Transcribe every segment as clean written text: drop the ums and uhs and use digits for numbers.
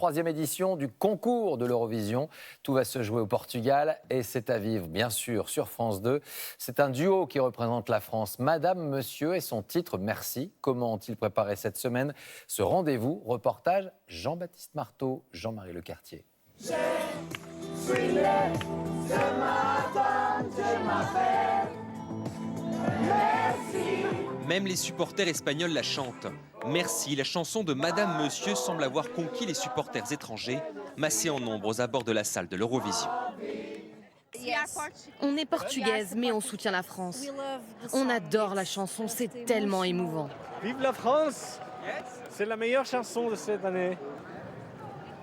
troisième édition du concours de l'Eurovision. Tout va se jouer au Portugal et c'est à vivre, bien sûr, sur France 2. C'est un duo qui représente la France, Madame, Monsieur, et son titre Merci. Comment ont-ils préparé cette semaine ce rendez-vous? Reportage Jean-Baptiste Marteau, Jean-Marie Lecartier. Je suis né ce matin, je m'appelle Merci. Même les supporters espagnols la chantent. Merci, la chanson de Madame Monsieur semble avoir conquis les supporters étrangers, massés en nombre aux abords de la salle de l'Eurovision. On est portugaise, mais on soutient la France. On adore la chanson, c'est tellement émouvant. Vive la France! C'est la meilleure chanson de cette année.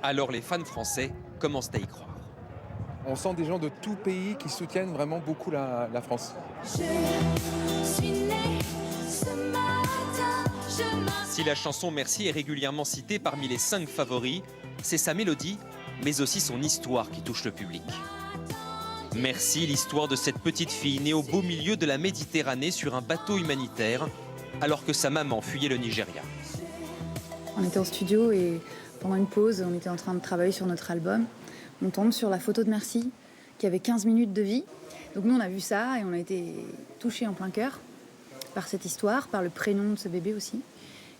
Alors les fans français commencent à y croire. On sent des gens de tout pays qui soutiennent vraiment beaucoup la France. Si la chanson Merci est régulièrement citée parmi les 5 favoris, c'est sa mélodie, mais aussi son histoire qui touche le public. Merci, l'histoire de cette petite fille née au beau milieu de la Méditerranée sur un bateau humanitaire, alors que sa maman fuyait le Nigeria. On était au studio et pendant une pause, on était en train de travailler sur notre album. On tombe sur la photo de Merci, qui avait 15 minutes de vie. Donc nous, on a vu ça et on a été touchés en plein cœur par cette histoire, par le prénom de ce bébé aussi.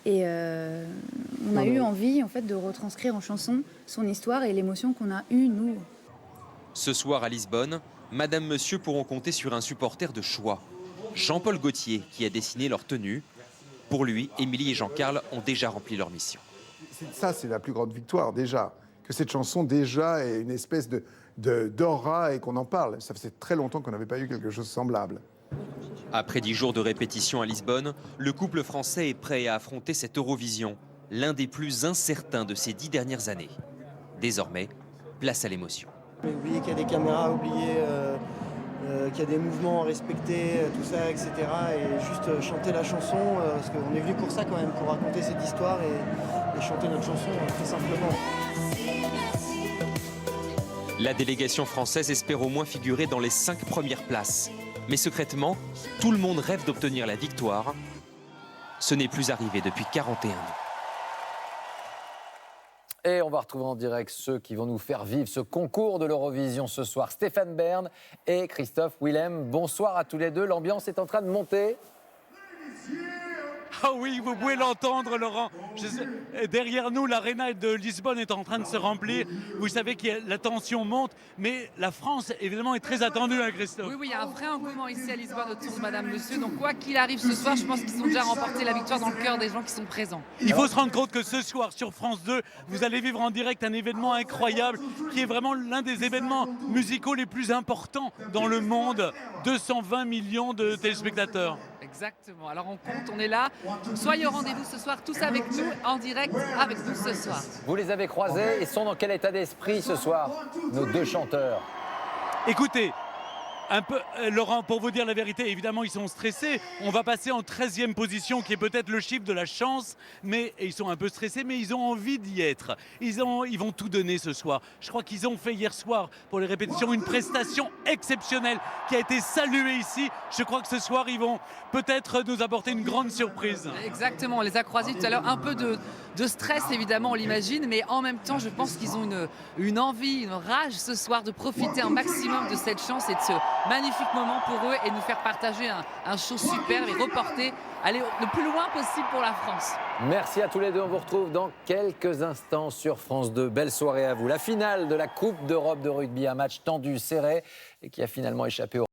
Et on a eu envie, en fait, de retranscrire en chanson son histoire et l'émotion qu'on a eue, nous. Ce soir à Lisbonne, Madame Monsieur pourront compter sur un supporter de choix. Jean-Paul Gaultier, qui a dessiné leur tenue. Pour lui, Émilie et Jean-Carl ont déjà rempli leur mission. Ça, c'est la plus grande victoire, déjà. Que cette chanson, déjà, est une espèce d'aura et qu'on en parle. Ça faisait très longtemps qu'on n'avait pas eu quelque chose de semblable. Après 10 jours de répétition à Lisbonne, le couple français est prêt à affronter cette Eurovision, l'un des plus incertains de ces 10 dernières années. Désormais, place à l'émotion. Oublier qu'il y a des caméras, oublier qu'il y a des mouvements à respecter, tout ça, etc. Et juste chanter la chanson, parce qu'on est venu pour ça quand même, pour raconter cette histoire et chanter notre chanson, très simplement. La délégation française espère au moins figurer dans les 5 premières places. Mais secrètement, tout le monde rêve d'obtenir la victoire. Ce n'est plus arrivé depuis 41 ans. Et on va retrouver en direct ceux qui vont nous faire vivre ce concours de l'Eurovision ce soir. Stéphane Bern et Christophe Willem. Bonsoir à tous les deux. L'ambiance est en train de monter. Ah oui, vous pouvez l'entendre, Laurent. Derrière nous, l'aréna de Lisbonne est en train de se remplir. Vous savez que la tension monte, mais la France, évidemment, est très attendue, hein, Christophe. Oui, il y a un vrai engouement ici à Lisbonne autour de Madame Monsieur. Donc, quoi qu'il arrive ce soir, je pense qu'ils ont déjà remporté la victoire dans le cœur des gens qui sont présents. Il faut se rendre compte que ce soir, sur France 2, vous allez vivre en direct un événement incroyable, qui est vraiment l'un des événements musicaux les plus importants dans le monde. 220 millions de téléspectateurs. Exactement. Alors on compte, on est là. Soyez au rendez-vous ce soir, tous avec nous, en direct avec nous ce soir. Vous les avez croisés, ils sont dans quel état d'esprit ce soir, nos deux chanteurs? Écoutez, un peu, Laurent, pour vous dire la vérité, évidemment, ils sont stressés. On va passer en 13e position, qui est peut-être le chiffre de la chance, mais ils sont un peu stressés, mais ils ont envie d'y être. Ils vont tout donner ce soir. Je crois qu'ils ont fait hier soir, pour les répétitions, une prestation exceptionnelle qui a été saluée ici. Je crois que ce soir, ils vont peut-être nous apporter une grande surprise. Exactement, on les a croisés tout à l'heure. Un peu de stress, évidemment, on l'imagine, mais en même temps, je pense qu'ils ont une envie, une rage ce soir de profiter un maximum de cette chance et de ce magnifique moment pour eux et nous faire partager un show superbe et reporter, aller le plus loin possible pour la France. Merci à tous les deux, on vous retrouve dans quelques instants sur France 2. Belle soirée à vous. La finale de la Coupe d'Europe de rugby, un match tendu, serré et qui a finalement échappé au